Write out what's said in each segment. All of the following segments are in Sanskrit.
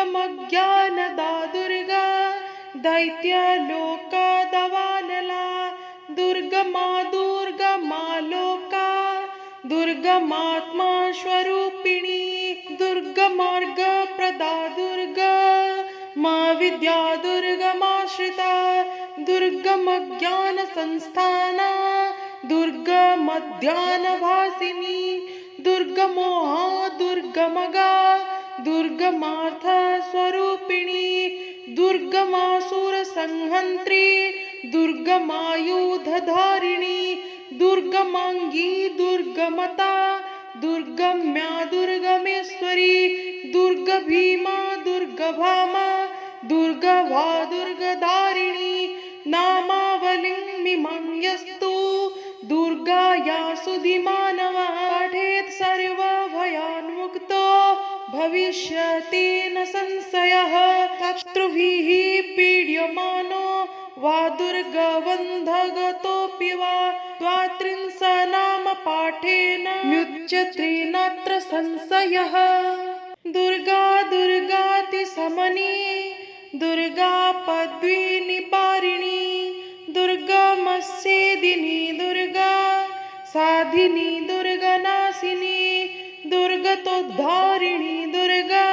दुर्गमज्ञानदा दुर्गा दैत्यलोकदवानला दुर्गमा दुर्गमा लोका दुर्गमात्मा स्वरूपिणी दुर्गमार्गप्रदा दुर्गा मा विद्या दुर्गमाश्रिता दुर्गमज्ञानसंस्थाना दुर्गमध्यानभासिनी दुर्गमोहा दुर्गमगा दुर्गमार्थस्वरूपिणी दुर्गमासुरसंहन्त्री दुर्गमायुधधारिणी दुर्गमांगी दुर्गमता दुर्गम्या दुर्गमेश्वरी दुर्गभीमा दुर्गभामा दुर्गभा दुर्गधारिणी नामावलिं मिमं दुर्गाया सुधिमानवः पठेत् सर्वभयान्मुक्तो भविष्यति न संशयः शत्रुभिः पीड्यमानो वा दुर्गबन्धगतोऽपि वा द्वात्रिंशनामपाठेन मुच्यते नात्र संशयः दुर्गा दुर्गातिशमनी दुर्गा पद्मिनिपारिणी दुर्गमस्येदिनी दुर्गा साधिनी दुर्गनाशिनी दुर्गतोद्धारिणी दुर्गा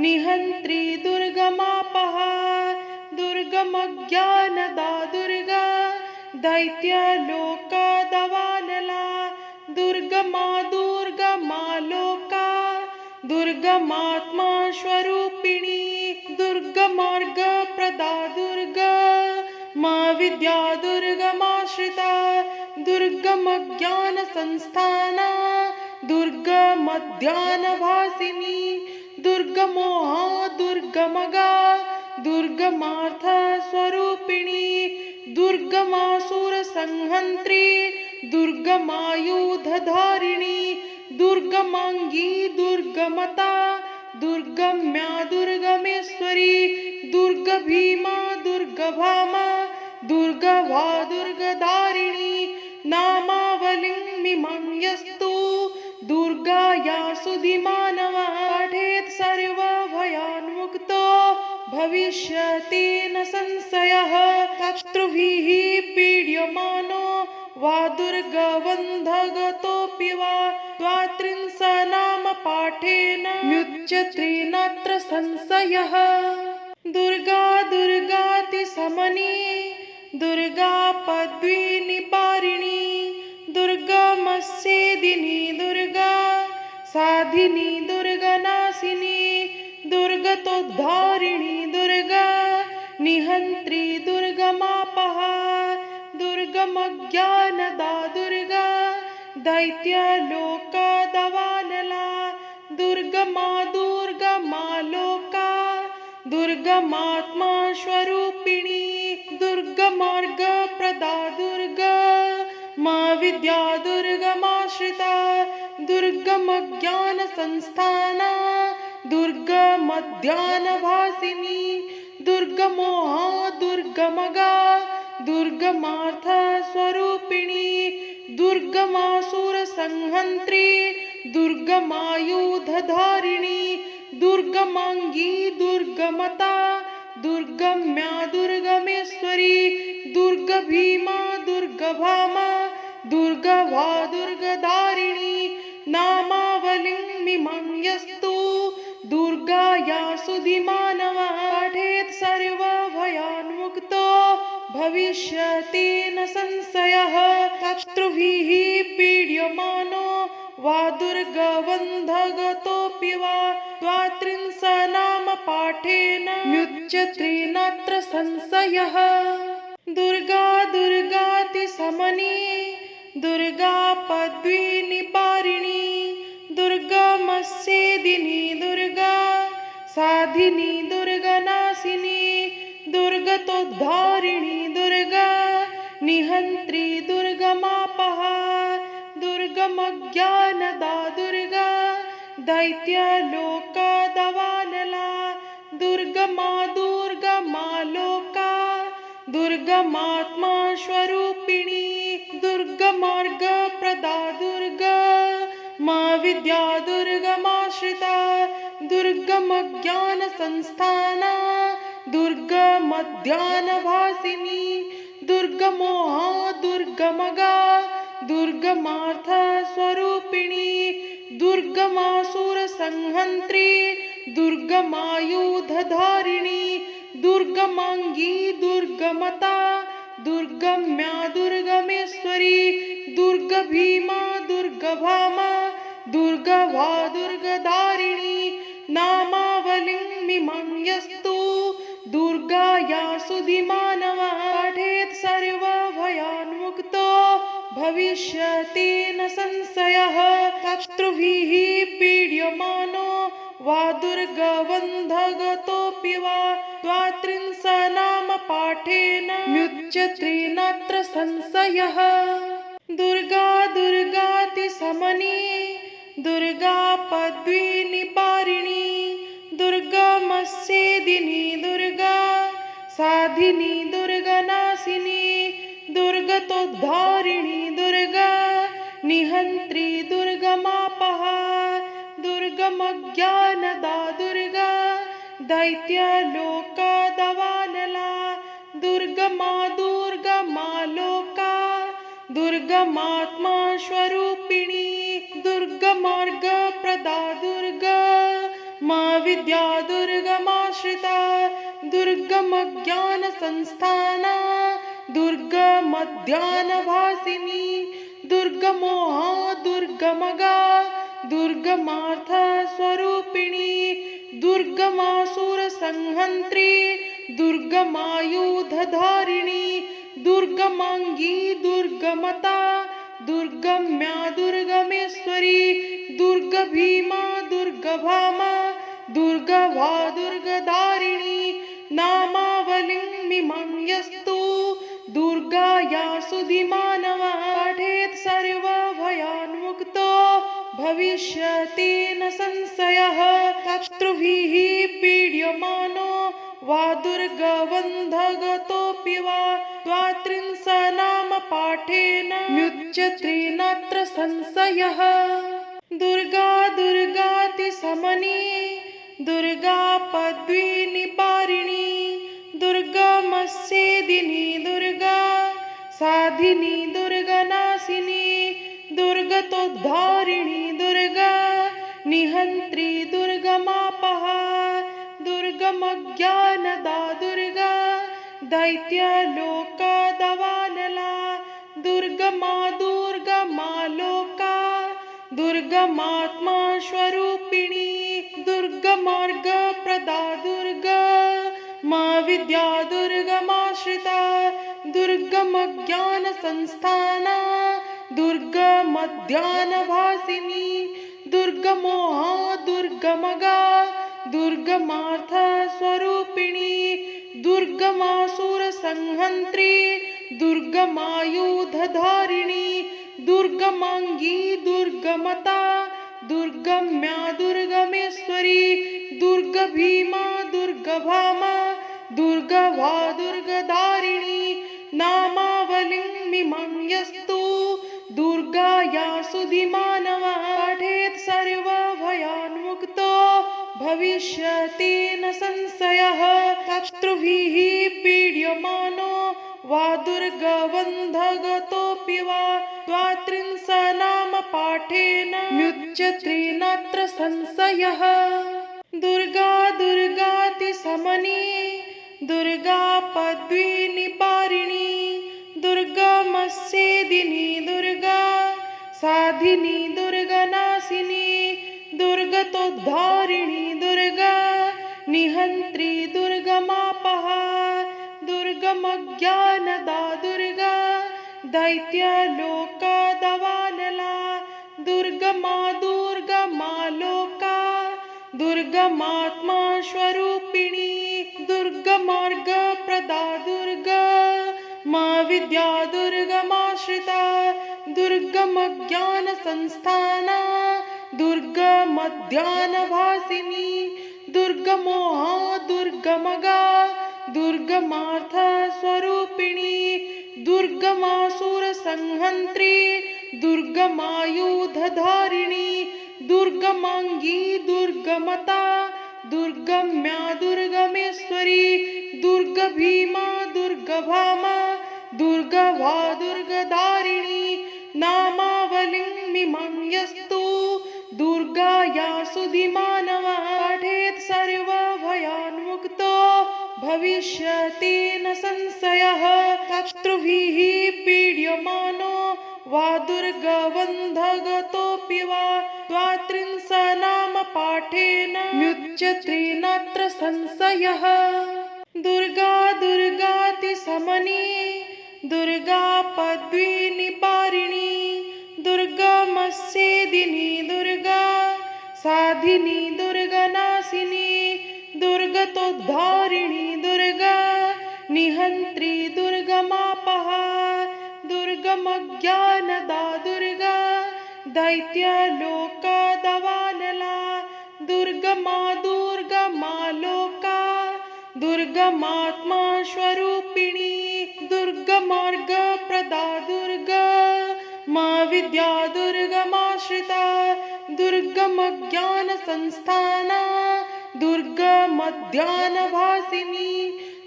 निहन्त्री दुर्गमापहा दुर्गमज्ञानदा दुर्गा दैत्यलोकदवानला दुर्गमा दुर्गमा लोका दुर्गमात्मा स्वरूपिणी दुर्गमार्गप्रदा दुर्गा मा विद्या दुर्गमाश्रिता दुर्गमज्ञानसंस्थाना दुर्गमध्यानभासिनी दुर्गमोहा दुर्गमगा दुर्गमार्थस्वरूपिणी दुर्गमासुरसंहन्त्री दुर्गमायुधधारिणी दुर्गमांगी दुर्गमता दुर्गम्या दुर्गमेश्वरी दुर्गभीमा दुर्गभामा दुर्गभा दुर्गधारिणी नामावलिं मिमं दुर्गाया सुधिमानवः पठेत् सर्वभयान्मुक्तो भविष्यति न संशयः शत्रुभिः पीड्यमानो वा दुर्गबन्धगतोऽपि वा द्वात्रिंशनामपाठेन मुच्यते नात्र संशयः दुर्गा दुर्गातिशमनी दुर्गा पद्मिनिपारिणी दुर्गमस्येदिनी दुर्गा साधिनी दुर्गनाशिनी दुर्गतोद्धारिणी दुर्गा निहन्त्री दुर्गमापहा दुर्गमज्ञानदा दुर्गा दैत्यलोकदवानला दुर्गमा दुर्गमा लोका दुर्गमात्मा स्वरूपिणी दुर्गमार्गप्रदा दुर्गा मा विद्या दुर्गमाश्रिता दुर्गमज्ञानसंस्थाना दुर्गमध्यानभासिनी दुर्गमोहा दुर्गमगा दुर्गमार्थस्वरूपिणी दुर्गमासुरसंहन्त्री दुर्गमायुधधारिणी दुर्गमांगी दुर्गमता दुर्गम्या दुर्गमेश्वरी दुर्गभीमा दुर्गभामा दुर्गभा दुर्गधारिणी नामावलिं मिमं दुर्गाया सुधिमानवः पठेत् सर्वभयान्मुक्तो भविष्यति न संशयः शत्रुभिः पीड्यमानो वा दुर्गबन्धगतोऽपि वा द्वात्रिंशनामपाठेन मुच्यते नात्र संशयः दुर्गा दुर्गातिशमनी दुर्गा पद्मिनिपारिणी दुर्गमस्येदिनी दुर्गा साधिनी दुर्गनाशिनी दुर्गतोद्धारिणी दुर्गा निहन्त्री दुर्गमापहा दुर्गमज्ञानदा दुर्गा दैत्यलोकदवानला दुर्गमा दुर्गमा लोका दुर्गमात्मा स्वरूपिणी दुर्गमार्गप्रदा दुर्गा मा विद्या दुर्गमाश्रिता दुर्गमज्ञानसंस्थाना दुर्गमध्यानभासिनी दुर्गमोहा दुर्गमगा दुर्गमार्थस्वरूपिणी दुर्गमासुरसंहन्त्री दुर्गमायुधधारिणी दुर्गमांगी दुर्गमता दुर्गम्या दुर्गमेश्वरी दुर्गभीमा दुर्गभामा दुर्गभा दुर्गधारिणी नामावलिं मिमं दुर्गाया सुधिमानवः पठेत् सर्वभयान्मुक्तो भविष्यति न संशयः शत्रुभिः पीड्यमानो वा दुर्गबन्धगतोऽपि वा द्वात्रिंशन्नामपाठेन मुच्यते नात्र संशयः दुर्गा दुर्गातिशमनी दुर्गा पद्मिनिवारिणी दुर्गमच्छेदिनी दुर्गा साधिनी दुर्गनाशिनी दुर्गतोद्धारिणी दुर्गा निहन्त्री दुर्गमापहा दुर्गमज्ञानदा दुर्गा दैत्यलोकदवानला दुर्गमा दुर्गमालोका दुर्गमात्मा स्वरूपिणी दुर्गमार्गप्रदा दुर्गा मा विद्या दुर्गमाश्रिता दुर्गमज्ञानसंस्थाना दुर्गमध्यानभासिनी दुर्गमोहा दुर्गमगा दुर्गमार्थस्वरूपिणी दुर्गमासुरसंहन्त्री दुर्गमायुधधारिणी दुर्गमांगी दुर्गमता दुर्गम्या दुर्गमेश्वरी दुर्गभीमा दुर्गभामा दुर्गभा दुर्गधारिणी नामावलिं मिमं दुर्गाया सुधिमानवः पठेत् सर्वभयान्मुक्तो भविष्यति न संशयः शत्रुभिः पीड्यमानो वा दुर्गबन्धगतोऽपि वा द्वात्रिंशन्नामपाठेन मुच्यते नात्र संशयः दुर्गा दुर्गातिशमनी दुर्गा पद्मिनिवारिणी दुर्गमच्छेदिनी दुर्गा साधिनी दुर्गनाशिनी दुर्गतोद्धारिणी दुर्गा निहन्त्री दुर्गमापहा दुर्गमज्ञानदा दुर्गा दैत्यलोकदवानला दुर्गमा दुर्गमालोका दुर्गमात्मा स्वरूपिणी दुर्गमार्गप्रदा दुर्गा मा विद्या दुर्गमाश्रिता दुर्गमज्ञानसंस्थाना दुर्गमध्यानभासिनी दुर्गमोहा दुर्गमगा दुर्गमार्थस्वरूपिणी दुर्गमासुरसंहन्त्री दुर्गमायुधधारिणी दुर्गमांगी दुर्गमता दुर्गम्या दुर्गमेश्वरी दुर्गभीमा दुर्गभामा दुर्गभा दुर्गधारिणी नामावलिं मिमं दुर्गाया सुधिमानवः पठेत् सर्वभयान्मुक्तो भविष्यति न संशयः शत्रुभिः पीड्यमानो वा दुर्गबन्धगतोऽपि वा द्वात्रिंशन्नामपाठेन मुच्यते नात्र संशयः दुर्गा दुर्गातिशमनी दुर्गा पद्मिनिवारिणी दुर्गमच्छेदिनी दुर्गा साधिनी दुर्गनाशिनी दुर्गतोद्धारिणी दुर्गा निहन्त्री दुर्गमापहा दुर्गमज्ञानदा दुर्गा दैत्यलोकदवानला दुर्गमा दुर्गमालोका दुर्गमात्मा स्वरूपिणी दुर्गमार्गप्रदा दुर्गा मा विद्या दुर्गमाश्रिता दुर्गमज्ञानसंस्थाना दुर्गमध्यानभासिनी दुर्गमोहा दुर्गमगा दुर्गमार्थस्वरूपिणी दुर्गमासुरसंहन्त्री दुर्गमायुधधारिणी दुर्गमांगी दुर्गमता दुर्गम्या दुर्गमेश्वरी दुर्गभीमा दुर्गभामा दुर्गभा दुर्गदारिणी नामावलिं मिमं दुर्गाया सुधिमानवः पठेत् सर्वभयान्मुक्तो भविष्यति न संशयः शत्रुभिः पीड्यमानो वा दुर्गबन्धगतोऽपि वा द्वात्रिंशनामपाठेन मुच्यते नात्र संशयः। दुर्गा दुर्गाति समनी दुर्गा पद्मिनिपारिणी दुर्गमस्येदिनी दुर्गा साधिनी दुर्गनाशिनी दुर्गतोद्धारिणी दुर्गा निहन्त्री दुर्गमापहा दुर्गमज्ञानदा दुर्गा दैत्यलोकदवानला दुर्गमा दुर्गमा लोका दुर्गमात्मा स्वरूपिणी दुर्गमार्गप्रदा दुर्गा मा विद्या दुर्गमाश्रिता दुर्गमज्ञानसंस्थाना दुर्गमध्यानभासिनी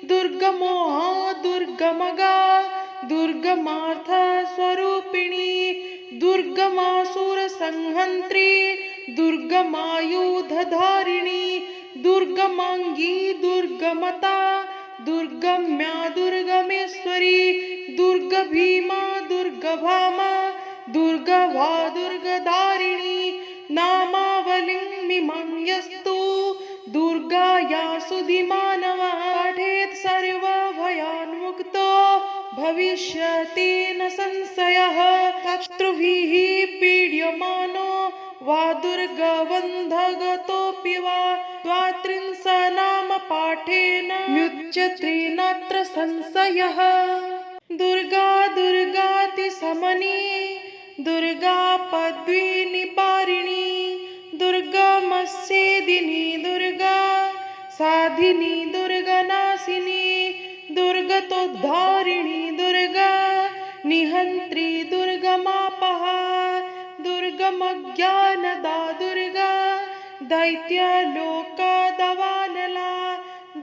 दुर्गमोहा दुर्गमगा दुर्गमार्थस्वरूपिणी दुर्गमासुरसंहन्त्री दुर्गमायुधधारिणी दुर्गमांगी दुर्गमता दुर्गम्या दुर्गमेश्वरी दुर्गभीमा दुर्गभामा दुर्गभा दुर्गदारिणी नामावलिं मिमं दुर्गाया सुधिमानवः पठेत् सर्वभयान्मुक्तो भविष्यति न संशयः शत्रुभिः पीड्यमानो वा दुर्गबन्धगतोऽपि वा द्वात्रिंशनामपाठेन मुच्यते नात्र संशयः। दुर्गा दुर्गाति समनी दुर्गा पद्मिनिपारिणी दुर्गमस्येदिनी दुर्गा साधिनी दुर्गनाशिनी दुर्गतोद्धारिणी दुर्गा निहन्त्री दुर्गमापहा दुर्गमज्ञानदा दुर्गा दैत्यलोकदवानला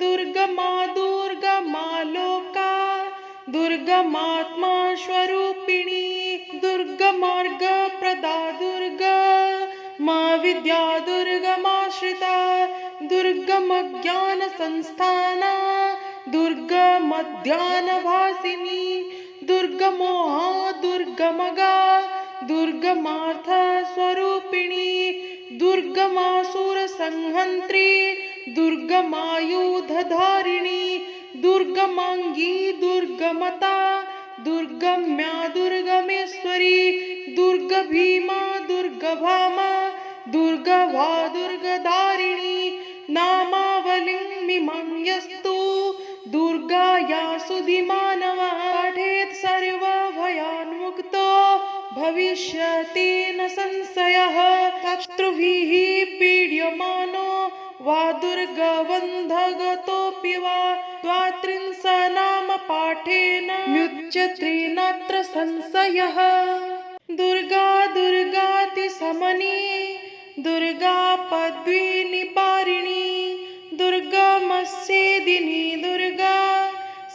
दुर्गमा दुर्गमा लोका दुर्गमात्मा स्वरूपिणी दुर्गमार्गप्रदा दुर्गा मा विद्या दुर्गमाश्रिता दुर्गमज्ञानसंस्थाना दुर्गमध्यानभासिनी दुर्गमोहा दुर्गमगा दुर्गमार्थस्वरूपिणी दुर्गमासुरसंहन्त्री दुर्गमायुधधारिणी दुर्गमांगी दुर्गमता दुर्गम्या दुर्गमेश्वरी दुर्गभीमा दुर्गभामा दुर्गभा दुर्गदारिणी नामावलिं मिमं दुर्गाया सुधिमानवः पठेत् सर्वभयान्मुक्तो भविष्यति न संशयः शत्रुभिः पीड्यमानो वा दुर्गबन्धगतोऽपि वा द्वात्रिंशनामपाठेन मुच्यते नात्र संशयः। दुर्गा दुर्गाति समनी दुर्गा पद्मिनिपारिणी दुर्गमस्येदिनी दुर्गा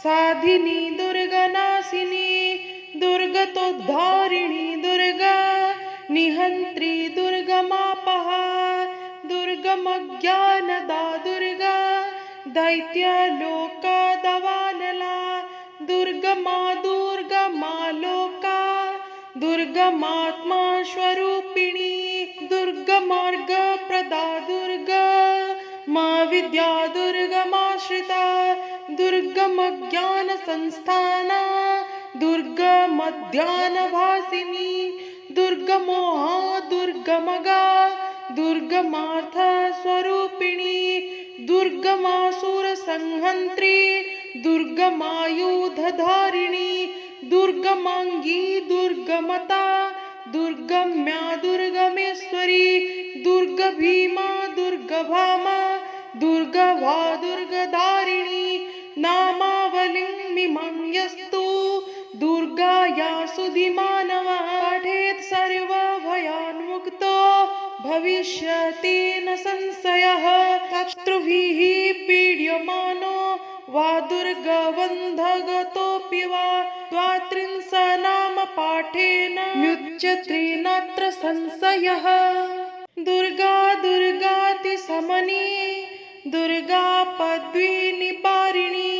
साधिनी दुर्गनाशिनी दुर्गतोद्धारिणी दुर्गा निहन्त्री दुर्गमापहा दुर्गमज्ञानदा दुर्गा दैत्यलोकदवानला दुर्गमा दुर्गमा लोका दुर्गमात्मा स्वरूपिणी दुर्गमार्गप्रदा दुर्गा मा विद्या दुर्गमाश्रिता दुर्गमज्ञानसंस्थाना दुर्गमध्यानभासिनी दुर्गमोहा दुर्गमगा दुर्गमार्थस्वरूपिणी दुर्गमासुरसंहन्त्री दुर्गमायुधधारिणी दुर्गमांगी दुर्गमता दुर्गम्या दुर्गमेश्वरी दुर्गभीमा दुर्गभामा दुर्गभा दुर्गदारिणी नामावलिं मिमं दुर्गाया सुधिमानवः पठेत् सर्वभयान्मुक्तो भविष्यति न संशयः शत्रुभिः पीड्यमानो वा दुर्गबन्धगतोऽपि वा द्वात्रिंशनाम पाठेन मुच्यते नात्र संशयः। दुर्गा दुर्गाति समनी दुर्गा पद्मिनिवारिणी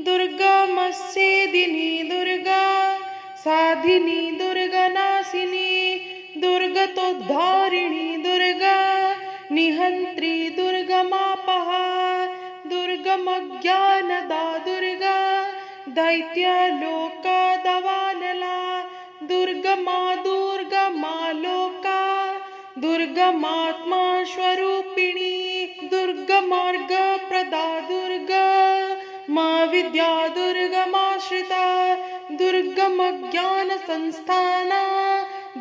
दुर्गमस्येदिनी दुर्गा साधिनी दुर्गनाशिनी दुर्गतोद्धारिणी दुर्गा निहन्त्री दुर्गमापहा दुर्गमज्ञानदा दुर्गा दैत्यलोकदवानला दुर्गमा दुर्गमालोका दुर्गमात्मा स्वरूपिणी दुर्गमार्गप्रदा दुर्गा मा विद्या दुर्गमाश्रिता दुर्गमज्ञानसंस्थाना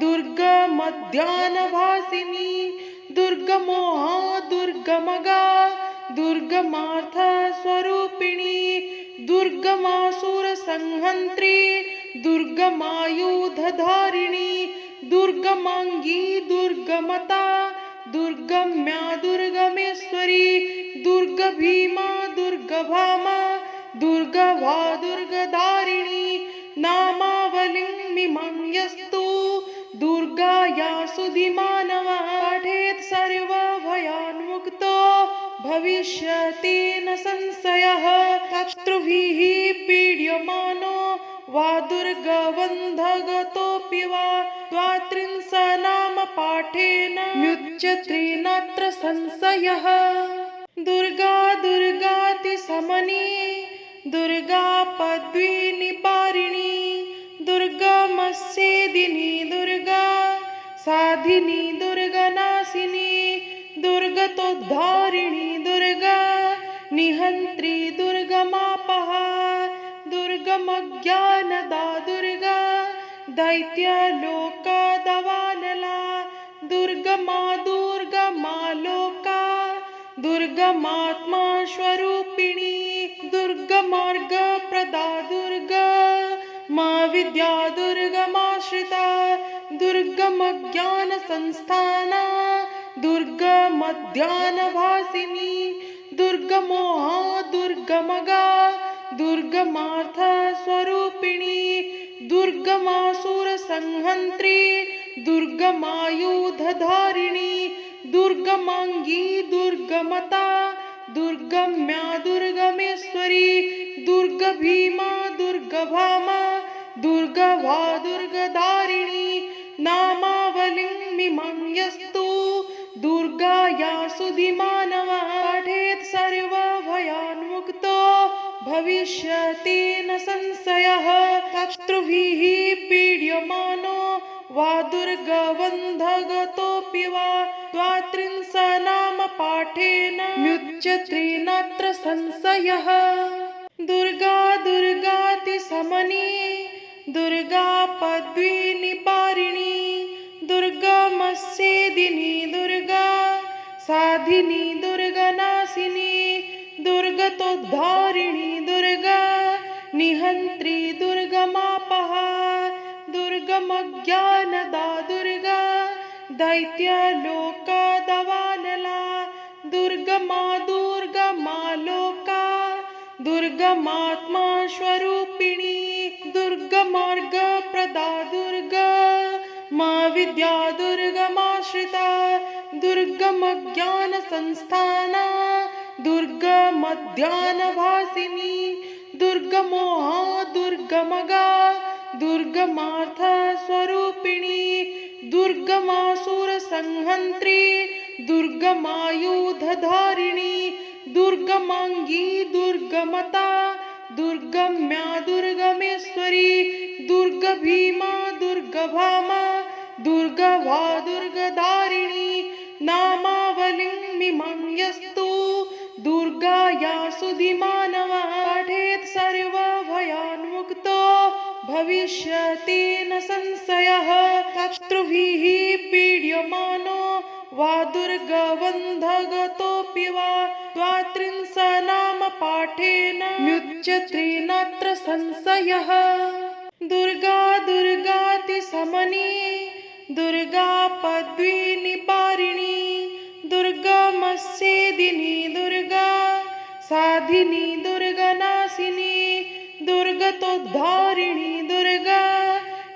दुर्गमध्यानभासिनी दुर्गमोहा दुर्गमगा दुर्गमार्थस्वरूपिणी दुर्गमासुरसंहन्त्री दुर्गमायुधधारिणी दुर्गमांगी दुर्गमता दुर्गम्या दुर्गमेश्वरी दुर्गभीमा दुर्गभामा दुर्गभा दुर्गधारिणी नामावलिं मिमं-यस्तु दुर्गाया सुधिमानवः पठेत् सर्वभयान्मुक्तो भविष्यति न संशयः। शत्रुभिः पीड्यमानो वा दुर्गबन्धगतोऽपि वा द्वात्रिंशनाम पाठेन मुच्यते नात्र संशयः। दुर्गा दुर्गाति समनी दुर्गा पद्मिनिवारिणी दुर्गमस्येदिनी दुर्गा साधिनी दुर्गनाशिनी दुर्गतोद्धारिणी दुर्गा निहन्त्री दुर्गमापहा दुर्गमज्ञानदा दुर्गा दैत्यलोकदवानला दुर्गमा दुर्गमालोका दुर्गमात्मा स्वरूपिणी दुर्गमार्गप्रदा दुर्गा मा विद्या दुर्गमाश्रिता दुर्गमज्ञानसंस्थाना दुर्गमध्यानभासिनी दुर्गमोहा दुर्गमगा दुर्गमार्थस्वरूपिणी दुर्गमासुरसंहन्त्री दुर्गमायुधधारिणी दुर्गमांगी दुर्गमता दुर्गम्या दुर्गमेश्वरी दुर्गभीमा दुर्गभामा दुर्गभा दुर्गधारिणी नामावलिं मिमं-यस्तु दुर्गाया सुधिमानवः पठेत् सर्वभयान्मुक्तो भविष्यति न संशयः। शत्रुभिः पीड्यमानो वा दुर्गबन्धगतोऽपि वा द्वात्रिंशनाम पाठेन मुच्यते नात्र संशयः। दुर्गा दुर्गाति समनी दुर्गा पद्मिनिवारिणी दुर्गमस्येदिनी दुर्गा साधिनी दुर्गनाशिनी दुर्गतोद्धारिणी दुर्गा निहन्त्री दुर्गमापहा दुर्गमज्ञानदा दुर्गा दैत्यलोकदवानला दुर्गमा दुर्गमालोका दुर्गमात्मा स्वरूपिणी दुर्गमार्गप्रदा दुर्गा मा विद्या दुर्गमाश्रिता दुर्गमज्ञानसंस्थाना दुर्गमध्यानभासिनी दुर्गमोहा दुर्गमगा दुर्गमार्थस्वरूपिणी दुर्गमासुरसंहन्त्री दुर्गमायुधधारिणी दुर्गमांगी दुर्गमता दुर्गम्या दुर्गमेश्वरी दुर्गभीमा दुर्गभामा दुर्गभा दुर्गधारिणी नामावलिं मिमं-यस्तु दुर्गाया सुधिमानवः पठेत् सर्वभयान्मुक्तो भविष्यति न संशयः। शत्रुभिः पीड्यमानो वा दुर्गबन्धगतोऽपि वा द्वात्रिंशनाम पाठेन मुच्यते नात्र संशयः। दुर्गा दुर्गाति समनी दुर्गा पद्मिनिवारिणी साधिनी दुर्गनाशिनी दुर्गतोद्धारिणी दुर्गा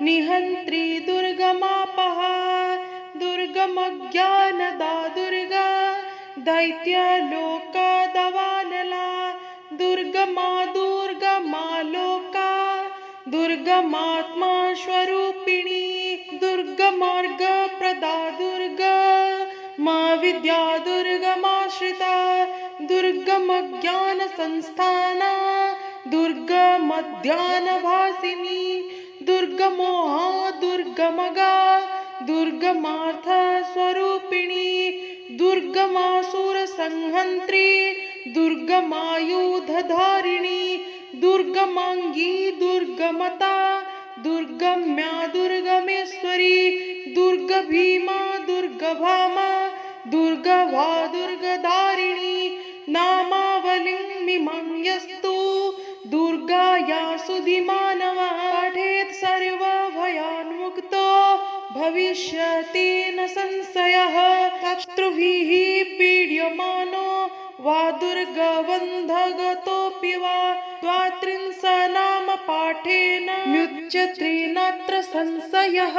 निहन्त्री दुर्गमापहा दुर्गमज्ञानदा दुर्गा दैत्यलोकदवानला दुर्गमा दुर्गमा लोका दुर्गमात्मा स्वरूपिणी दुर्गमार्गप्रदा दुर्गा मा विद्या दुर्गमाश्रिता दुर्गमज्ञानसंस्थाना दुर्गमध्यानभासिनी दुर्गमोहा दुर्गमगा दुर्गमार्थस्वरूपिणी दुर्गमासुरसंहन्त्री दुर्गमायुधधारिणी दुर्गमांगी दुर्गमता दुर्गम्या दुर्गमेश्वरी दुर्गभीमा दुर्गभामा दुर्गभा दुर्गधारिणी नामावलिं मिमं दुर्गाया सुधिमानवः पठेत् सर्वभयान्मुक्तो भविष्यति न संशयः शत्रुभिः पीड्यमानो वा दुर्गबन्धगतोऽपि वा द्वात्रिंशन्नामपाठेन मुच्यते नात्र संशयः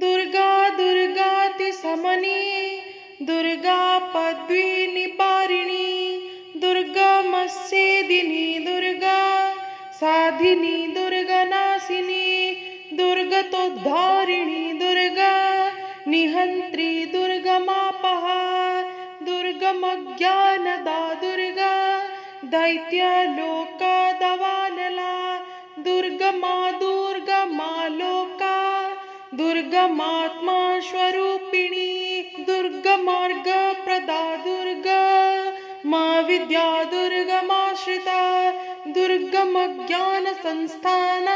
दुर्गा दुर्गातिशमनी दुर्गा पद्मिनिवारिणी दुर्गमच्छेदिनी दुर्गा साधिनी दुर्गनाशिनी दुर्गतोद्धारिणी दुर्गा निहन्त्री दुर्गमापहा दुर्गमज्ञानदा दुर्गा दैत्यलोकदवानला दुर्गमा दुर्गमा लोका दुर्गमात्मा स्वरूपिणी दुर्गमार्गप्रदा दुर्गा मा विद्या दुर्गमाश्रिता दुर्गमज्ञानसंस्थाना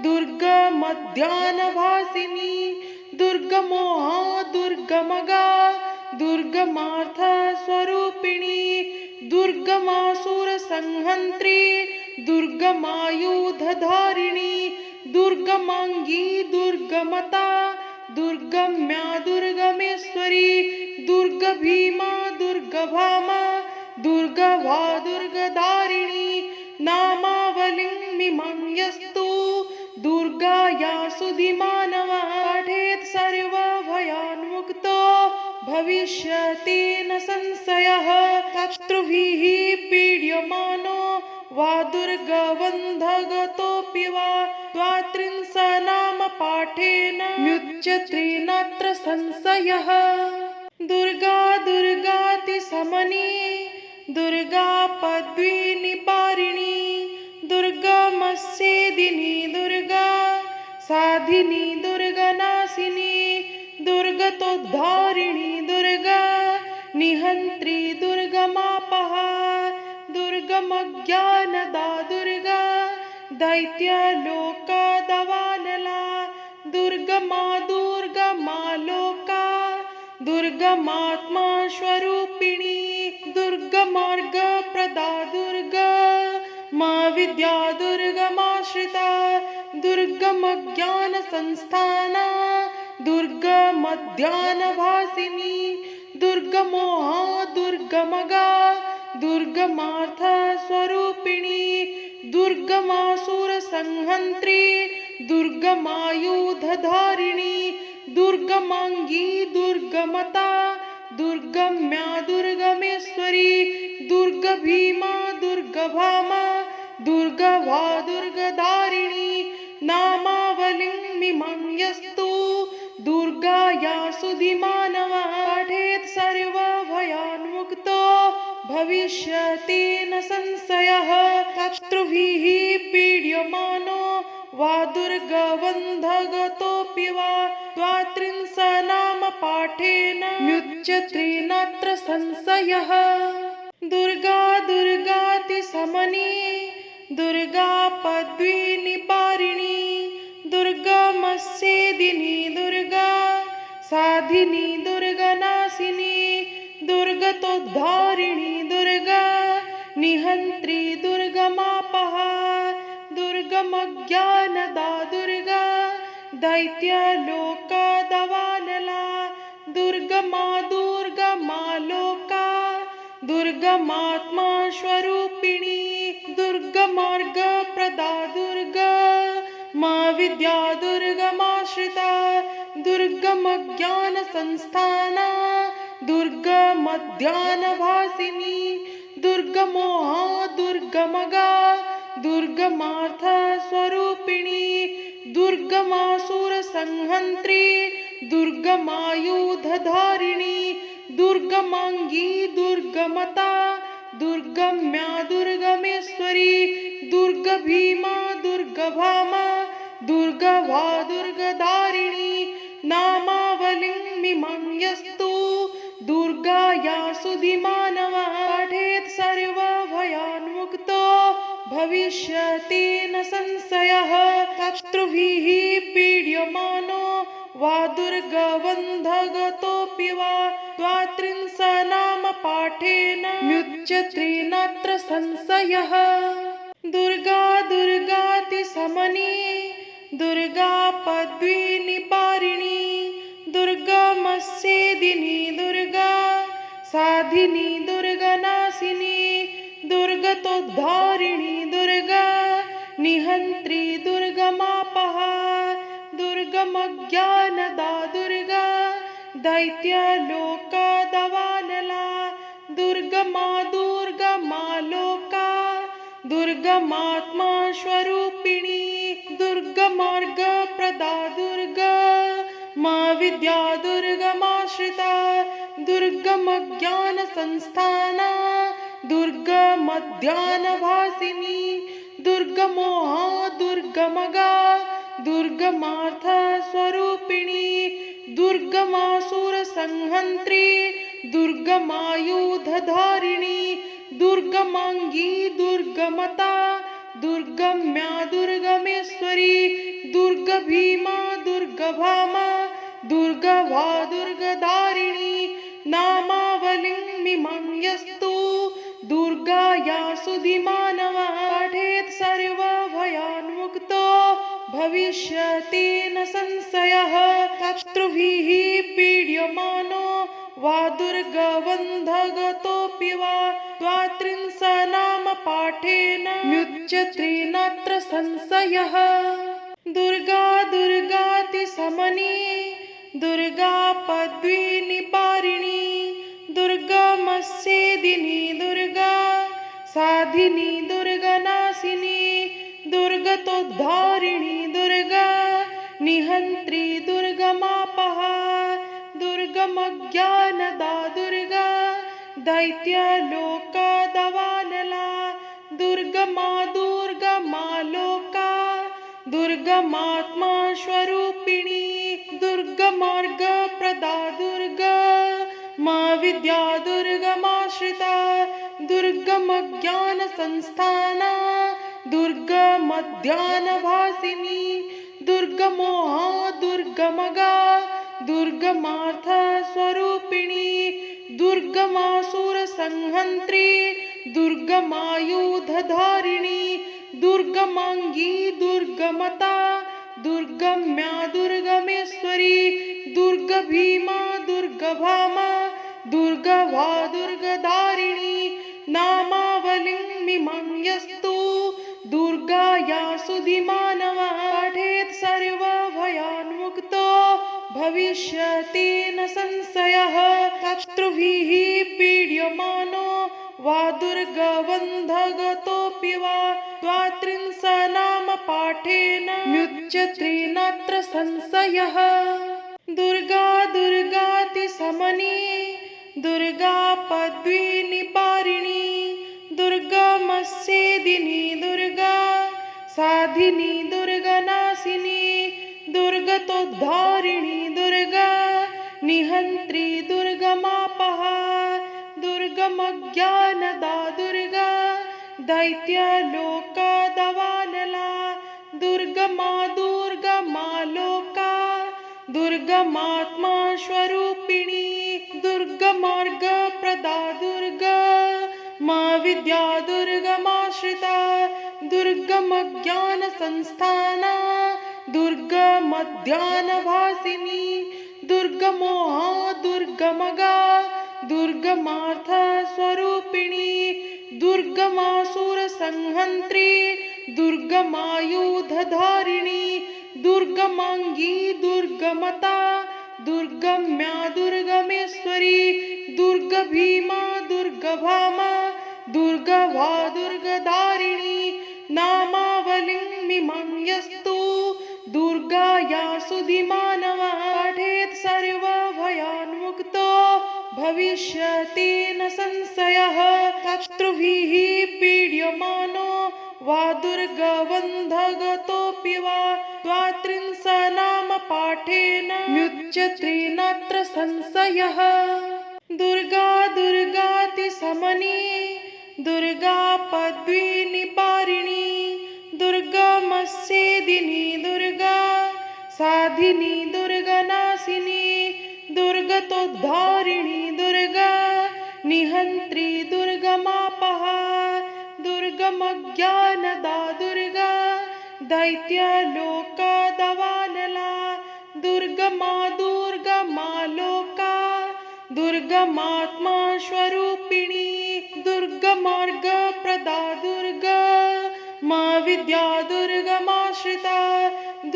दुर्गमध्यानभासिनी दुर्गमोहा दुर्गमगा दुर्गमार्थस्वरूपिणी दुर्गमासुरसंहन्त्री दुर्गमायुधधारिणी दुर्गमांगी दुर्गमता दुर्गम्या दुर्गमेश्वरी दुर्गभीमा दुर्गभामा दुर्गभा दुर्गधारिणी नामावलिं मिमं दुर्गाया सुधिमानवः पठेत् सर्वभयान्मुक्तो भविष्यति न संशयः शत्रुभिः पीड्यमानो वा दुर्गबन्धगतोऽपि वा द्वात्रिंशन्नामपाठेन मुच्यते नात्र संशयः दुर्गा दुर्गातिशमनी दुर्गा पद्मिनिवारिणी दुर्गमच्छेदिनी दुर्गा साधिनी दुर्गनाशिनी दुर्गतोद्धारिणी दुर्गा निहन्त्री दुर्गमापहा दुर्गमज्ञानदा दुर्गा दैत्यलोकदवानला दुर्गमा दुर्गमा लोका दुर्गमात्मा स्वरूपिणी दुर्गमार्गप्रदा दुर्गा मा विद्या दुर्गमाश्रिता दुर्गमज्ञानसंस्थाना दुर्गमध्यानभासिनी दुर्गमोहा दुर्गमगा दुर्गमार्थस्वरूपिणी दुर्गमासुरसंहन्त्री दुर्गमायुधधारिणी दुर्गमांगी दुर्गमता दुर्गम्या दुर्गमेश्वरी दुर्गभीमा दुर्गभामा दुर्गभा दुर्गधारिणी नामावलिं मिमं दुर्गाया सुधिमानवः पठेत् सर्वभयान्मुक्तो भविष्यति न संशयः शत्रुभिः पीड्यमानो वा दुर्गबन्धगतोऽपि वा द्वात्रिंशन्नामपाठेन मुच्यते नात्र संशयः दुर्गा दुर्गातिशमनी दुर्गा पद्मिनिवारिणी दुर्गमच्छेदिनी दुर्गा साधिनी दुर्गनाशिनी दुर्गतोद्धारिणी दुर्गा निहन्त्री दुर्गमापहा दुर्गमज्ञानदा दुर्गा दैत्यलोकदवानला दुर्गमा दुर्गमा लोका दुर्गमात्मा स्वरूपिणी दुर्गमार्ग प्रदा दुर्गा मा विद्या दुर्गमाश्रिता दुर्गम ज्ञान संस्थाना दुर्गमध्यानभासिनी दुर्गमोहा दुर्गमगा दुर्गमार्थ स्वरूपिणी दुर्गमासुर संहंत्री दुर्गमायुधधारिणी दुर्गमांगी दुर्गमता दुर्गम्या दुर्गमेश्वरी दुर्गभीमा दुर्गभामा दुर्गभा दुर्गधारिणी नामावलिं मिमं दुर्गाया सुधिमानवः पठेत् सर्वभयान्मुक्तो भविष्यति न संशयः शत्रुभिः पीड्यमानो वा दुर्गबन्धगतोऽपि वा द्वात्रिंशनामपाठेन मुच्यते नात्र संशयः दुर्गा दुर्गाति समनी दुर्गा पद्मिनिपारिणी दुर्गमस्येदिनी दुर्गा साधिनी दुर्गनाशिनी दुर्गतोद्धारिणी दुर्गा निहंत्री दुर्गमापहा दुर्गमज्ञानदा दुर्गा दैत्यलोकदवानला दुर्गमा दुर्गमा लोका दुर्गमात्मा स्वरूपिणी दुर्गमार्ग प्रदा दुर्गा मा विद्या दुर्गमाश्रिता दुर्गम ज्ञान संस्थाना दुर्गमध्यानभासिनी दुर्गमोहा दुर्गमगा दुर्गमार्थ स्वरूपिणी दुर्गमासुर संहंत्री दुर्गमायुधधारिणी दुर्गमांगी दुर्गमता दुर्गम्या दुर्गमेश्वरी दुर्गभीमा दुर्गभामा दुर्गभा दुर्गधारिणी नामावलिं मिमं दुर्गाया सुधिमानवः पठेत् सर्वभयान्मुक्तो भविष्यति न संशयः शत्रुभिः पीड्यमानो वा दुर्गबन्धगतोऽपि वा द्वात्रिंशनामपाठेन मुच्यते नात्र संशयः दुर्गा दुर्गाति समनी दुर्गा पद्मिनिपारिणी दुर्गमस्येदिनी दुर्गा साधिनी दुर्गनाशिनी दुर्गतोद्धारिणी दुर्गा निहंत्री दुर्गमापहा दुर्गमज्ञानदा दुर्गा दैत्यलोकदवानला दुर्गमा दुर्गमा लोका दुर्गमात्मा स्वरूपिणी दुर्गमार्ग प्रदा दुर्गा मा विद्या दुर्गमाश्रिता दुर्गम ज्ञान संस्थाना दुर्गमध्यानभासिनी दुर्गमोहा दुर्गमगा दुर्गमार्थ स्वरूपिणी दुर्गमासुर संहंत्री दुर्गमायुधधारिणी दुर्गमांगी दुर्गमता दुर्गम्या दुर्गमेश्वरी दुर्गभीमा दुर्गभामा दुर्गभा दुर्गधारिणी नामावलिं मिमं दुर्गाया सुधिमानवः पठेत् सर्वभयान्मुक्तो भविष्यति न संशयः शत्रुभिः पीड्यमानो वा दुर्गबन्धगतोऽपि वा द्वात्रिंशनामपाठेन मुच्यते नात्र संशयः दुर्गा दुर्गाति समनी दुर्गा पद्मिनिपारिणी दुर्गमस्येदिनी दुर्गा साधिनी दुर्गनाशिनी दुर्गतोद्धारिणी दुर्गा निहंत्री दुर्गमापहा दुर्गमज्ञानदा दुर्गा दैत्यलोकदवानला दुर्गमा दुर्गमा लोका दुर्गमात्मा स्वरूपिणी दुर्गमार्ग प्रदा दुर्गा मा विद्या दुर्गमाश्रिता दुर्गम ज्ञान संस्थाना दुर्गमध्यानभासिनी दुर्गमोहा दुर्गमगा दुर्गमार्थस्वरूपिणी दुर्गमासुरसंहन्त्री दुर्गमायुधधारिणी दुर्गमांगी दुर्गमता दुर्गम्या दुर्गमेश्वरी दुर्गभीमा दुर्गभामा दुर्गभा दुर्गधारिणी नामावलिं मिमांयस्तु दुर्गाया सुधिमानवः पठेत् सर्वभयान्मुक्तो भविष्यति न संशयः शत्रुभिः पीड्यमानो वा दुर्गबन्धगतोऽपि वा द्वात्रिंशन्नामपाठेन मुच्यते नात्र संशयः दुर्गा दुर्गातिशमनी दुर्गा पद्मिनिवारिणी दुर्गमच्छेदिनी दुर्गा साधिनी दुर्गनाशिनी दुर्गतोद्धारिणी दुर्गा निहन्त्री दुर्गमापहा दुर्गमज्ञानदा दुर्गा दैत्यलोकदवानला दुर्गमा दुर्गमा लोका दुर्गमात्मा स्वरूपिणी दुर्गमार्गप्रदा दुर्गा मा विद्या दुर्गमाश्रिता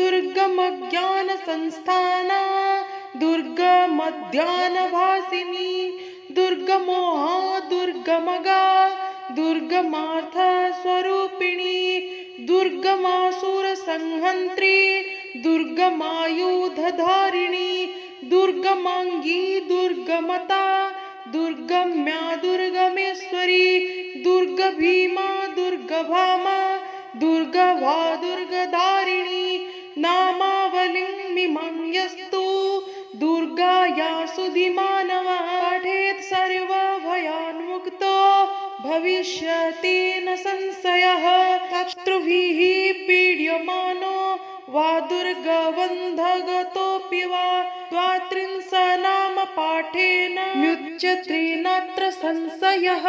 दुर्गमज्ञानसंस्थाना दुर्गमध्यानभासिनी दुर्गमोहा दुर्गमगा दुर्गमार्थस्वरूपिणी दुर्गमासुरसंहन्त्री दुर्गमायुधधारिणी दुर्गमांगी दुर्गमता दुर्गम्या दुर्गमेश्वरी दुर्गभीमा दुर्गभामा दुर्गभा दुर्गधारिणी नामावलिं मिमांयस्तु दुर्गाया सुधिमानवः पठेत् सर्वभयान्मुक्तो भविष्यति न संशयः शत्रुभिः पीड्यमानो वा दुर्गबन्धगतोऽपि वा द्वात्रिंशन्नामपाठेन मुच्यते नात्र संशयः।